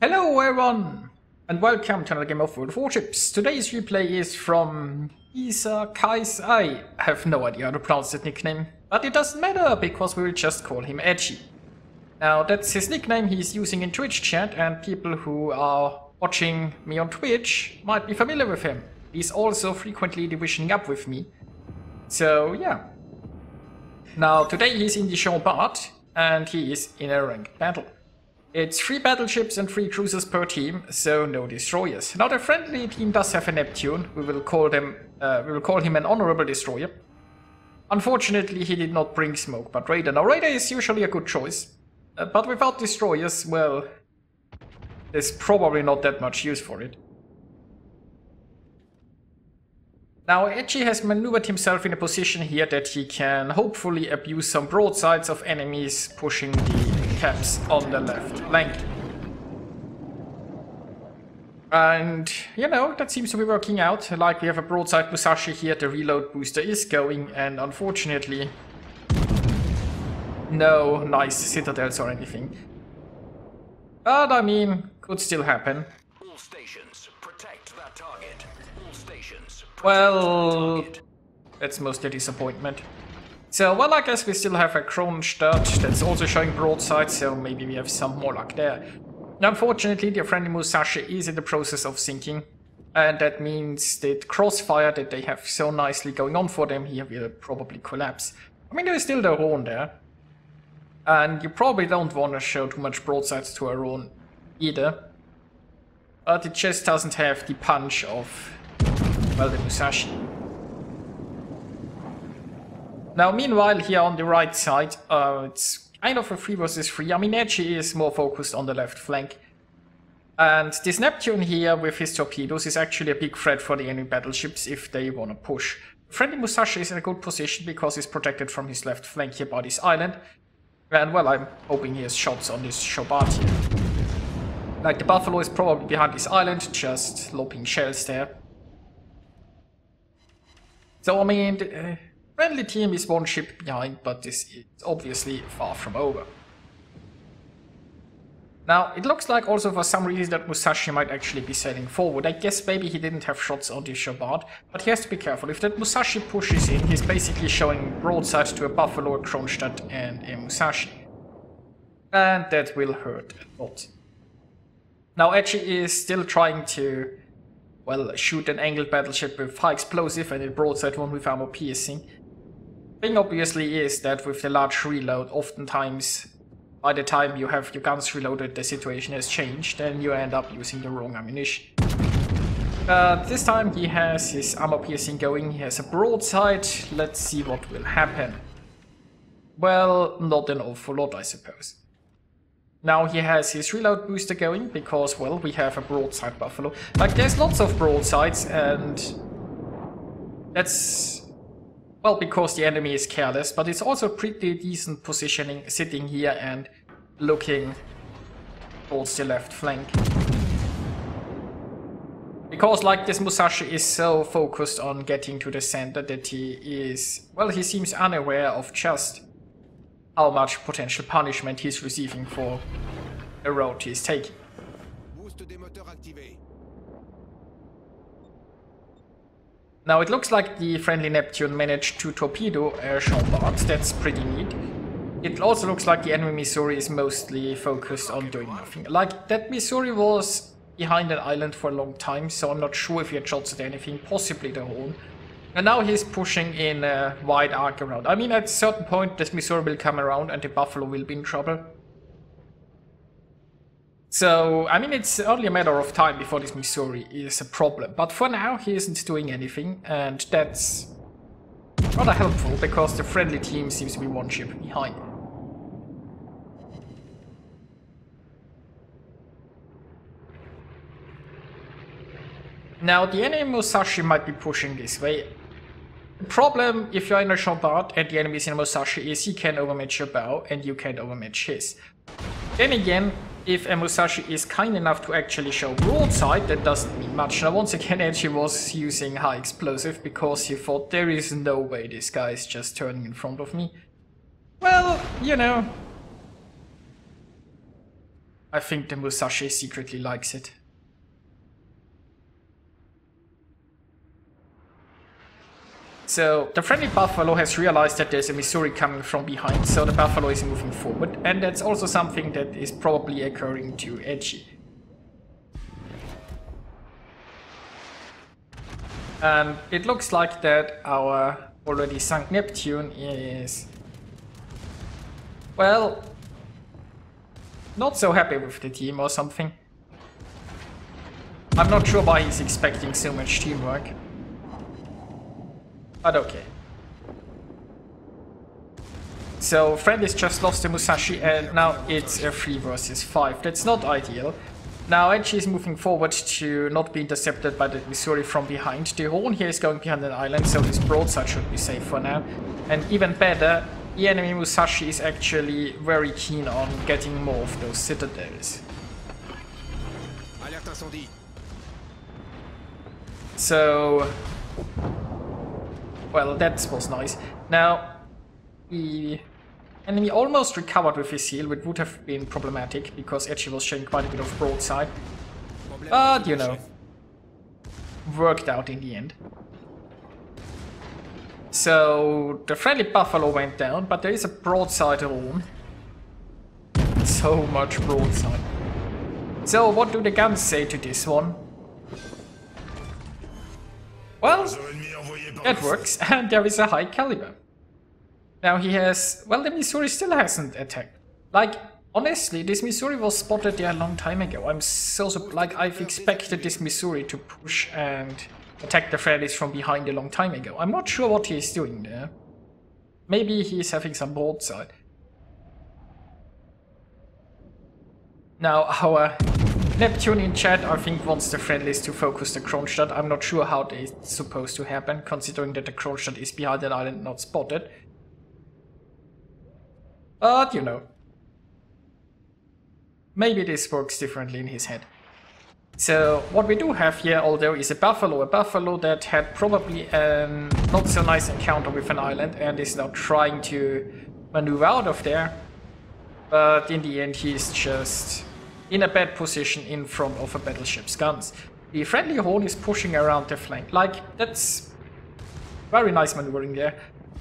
Hello everyone, and welcome to another game of Warships. Today's replay is from kiizer. I have no idea how to pronounce that nickname, but it doesn't matter because we will just call him Edgy. Now that's his nickname he's using in Twitch chat, and people who are watching me on Twitch might be familiar with him. He's also frequently divisioning up with me. So yeah. Now today he's in the Jean Bart, and he is in a ranked battle. It's 3 battleships and 3 cruisers per team, so no destroyers. Now the friendly team does have a Neptune. We will call him an honorable destroyer. Unfortunately, he did not bring smoke, but radar. Now radar is usually a good choice, but without destroyers, well, there's probably not that much use for it. Now Edgy has maneuvered himself in a position here that he can hopefully abuse some broadsides of enemies pushing the caps on the left flank. And, you know, that seems to be working out. Like, we have a broadside Musashi here, the reload booster is going, and unfortunately, no nice citadels or anything. But, I mean, could still happen. All stations, protect that target. All stations, well, that's mostly a disappointment. So, well, I guess we still have a Kronstadt that's also showing broadside, so maybe we have some more luck there. Unfortunately, the friendly Musashi is in the process of sinking, and that means that crossfire that they have so nicely going on for them here will probably collapse. I mean, there is still the Rhone there, and you probably don't want to show too much broadsides to a Rhone either, but it just doesn't have the punch of, well, the Musashi. Now, meanwhile, here on the right side, it's kind of a 3 versus 3. I mean, Edgy is more focused on the left flank. And this Neptune here with his torpedoes is actually a big threat for the enemy battleships if they want to push. Friendly Musashi is in a good position because he's protected from his left flank here by this island. And, well, I'm hoping he has shots on this Jean Bart here. Like, the Buffalo is probably behind this island, just lobbing shells there. So, I mean, the friendly team is 1 ship behind, but this is obviously far from over. Now, it looks like also for some reason that Musashi might actually be sailing forward. I guess maybe he didn't have shots on this Jean Bart, but he has to be careful. If that Musashi pushes in, he's basically showing broadside to a Buffalo, a Kronstadt, and a Musashi. And that will hurt a lot. Now, Edgy is still trying to, well, shoot an angled battleship with high explosive and a broadside one with armor piercing. Thing obviously is that with the large reload, oftentimes by the time you have your guns reloaded, the situation has changed and you end up using the wrong ammunition. This time he has his armor piercing going, he has a broadside. Let's see what will happen. Well, not an awful lot, I suppose. Now he has his reload booster going because, well, we have a broadside Buffalo. Like, there's lots of broadsides, and that's, well, because the enemy is careless, but it's also pretty decent positioning, sitting here and looking towards the left flank. Because, like, this Musashi is so focused on getting to the center that he is, well, he seems unaware of just how much potential punishment he's receiving for the road he's taking. Now it looks like the friendly Neptune managed to torpedo a Jean Bart. That's pretty neat. It also looks like the enemy Missouri is mostly focused on doing nothing. Like, that Missouri was behind an island for a long time, so I'm not sure if he had shots at anything, possibly the Rhone. And now he's pushing in a wide arc around. I mean, at a certain point, this Missouri will come around and the Buffalo will be in trouble. So, I mean, it's only a matter of time before this Missouri is a problem. But for now, he isn't doing anything, and that's rather helpful, because the friendly team seems to be 1 ship behind. Now, the enemy Musashi might be pushing this way. The problem, if you're in a Jean Bart and the enemy is in a Musashi, is he can overmatch your bow, and you can't overmatch his. Then again, if a Musashi is kind enough to actually show broadside, that doesn't mean much. Now once again, Edgy was using high explosive because he thought there is no way this guy is just turning in front of me. Well, you know, I think the Musashi secretly likes it. So the friendly Buffalo has realized that there's a Missouri coming from behind, so the Buffalo is moving forward, and that's also something that is probably occurring to Edgy. And it looks like that our already sunk Neptune is, well, not so happy with the team or something. I'm not sure why he's expecting so much teamwork. But okay. So Friendly's just lost the Musashi and now it's a 3 versus 5. That's not ideal. Now Edgy is moving forward to not be intercepted by the Missouri from behind. The Horn here is going behind an island, so this broadside should be safe for now. And even better, the enemy Musashi is actually very keen on getting more of those citadels. So, well, that was nice. Now, the enemy almost recovered with his heal, which would have been problematic because Edgy was showing quite a bit of broadside. But, you know, worked out in the end. So, the friendly Buffalo went down, but there is a broadside on. So much broadside. So, what do the guns say to this one? Well, that works, and there is a high caliber. Now he has, well, the Missouri still hasn't attacked. Like, honestly, this Missouri was spotted there a long time ago. I'm like, I've expected this Missouri to push and attack the friendlies from behind a long time ago. I'm not sure what he's doing there. Maybe he's having some broadside. Now, our Neptune in chat, I think, wants the friendlies to focus the Kronstadt. I'm not sure how it's supposed to happen, considering that the Kronstadt is behind an island not spotted. But, you know, maybe this works differently in his head. So, what we do have here, although, is a Buffalo that had probably a not so nice encounter with an island and is now trying to maneuver out of there. But in the end, he's just in a bad position in front of a battleship's guns. The friendly Horn is pushing around the flank. Like, that's very nice maneuvering there.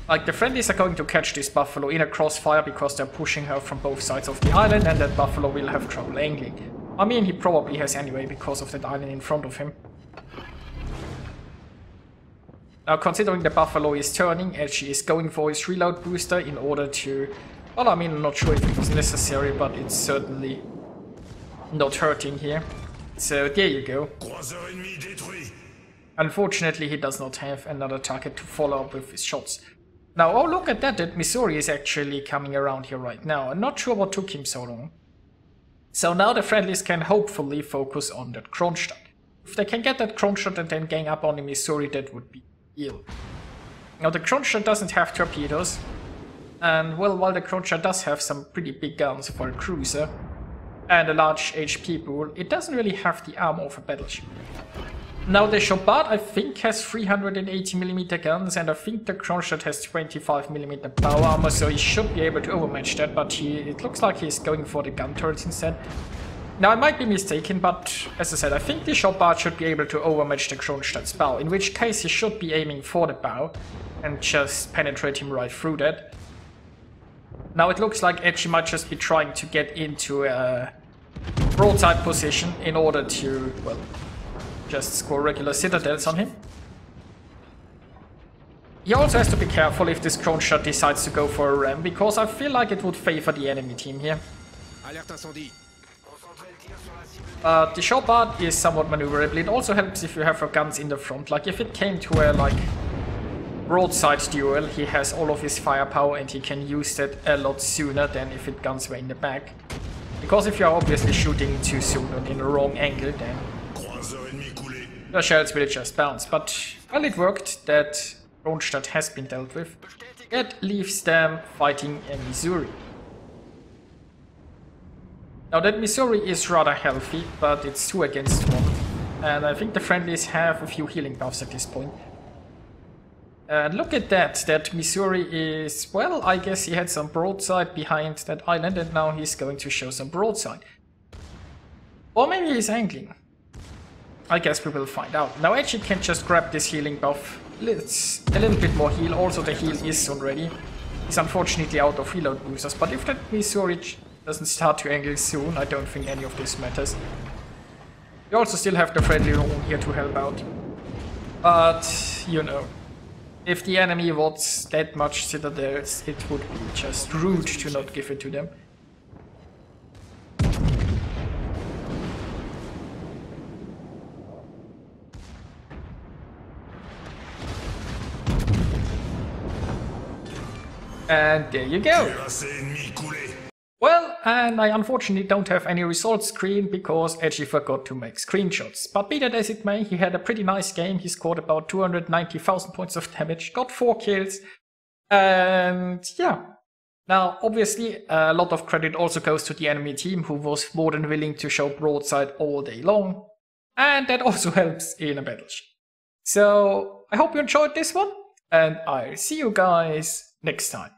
Like, the friendlies are going to catch this Buffalo in a crossfire because they're pushing her from both sides of the island, and that Buffalo will have trouble angling. I mean, he probably has anyway because of that island in front of him. Now, considering the Buffalo is turning, Edgy is going for his reload booster in order to... Well, I mean, I'm not sure if it was necessary, but it's certainly not hurting here. So, there you go. Unfortunately, he does not have another target to follow up with his shots. Now, oh, look at that, that Missouri is actually coming around here right now. I'm not sure what took him so long. So now the friendlies can hopefully focus on that Kronstadt. If they can get that Kronstadt and then gang up on the Missouri, that would be ideal. Now, the Kronstadt doesn't have torpedoes. And, well, while the Kronstadt does have some pretty big guns for a cruiser and a large HP pool, it doesn't really have the armor of a battleship. Now, the Jean Bart, I think, has 380mm guns, and I think the Kronstadt has 25mm power armor, so he should be able to overmatch that, but it looks like he's going for the gun turrets instead. Now, I might be mistaken, but as I said, I think the Jean Bart should be able to overmatch the Kronstadt's bow, in which case he should be aiming for the bow and just penetrate him right through that. Now, it looks like Edgy might just be trying to get into a broadside position in order to, well, just score regular citadels on him. He also has to be careful if this Kronstadt decides to go for a ram, because I feel like it would favor the enemy team here. The Jean Bart is somewhat maneuverable. It also helps if you have your guns in the front. Like, if it came to a, like, broadside duel, he has all of his firepower and he can use that a lot sooner than if it guns were in the back. Because if you are obviously shooting too soon and in the wrong angle, then the shells will just bounce. But, well, it worked. That Kronstadt has been dealt with. That leaves them fighting a Missouri. Now, that Missouri is rather healthy, but it's 2 against 1. And I think the friendlies have a few healing buffs at this point. And look at that. That Missouri is, well, I guess he had some broadside behind that island, and now he's going to show some broadside. Or maybe he's angling. I guess we will find out. Now Edgy can just grab this healing buff. It's a little bit more heal. Also the heal is soon ready. He's unfortunately out of reload boosters, but if that Missouri doesn't start to angle soon, I don't think any of this matters. We also still have the friendly room here to help out. But, you know, if the enemy wants that much citadels, it would be just rude to not give it to them. And there you go. Well, and I unfortunately don't have any results screen because Edgy forgot to make screenshots. But be that as it may, he had a pretty nice game. He scored about 290,000 points of damage, got 4 kills, and yeah. Now, obviously, a lot of credit also goes to the enemy team, who was more than willing to show Broadside all day long. And that also helps in a battleship. So, I hope you enjoyed this one, and I'll see you guys next time.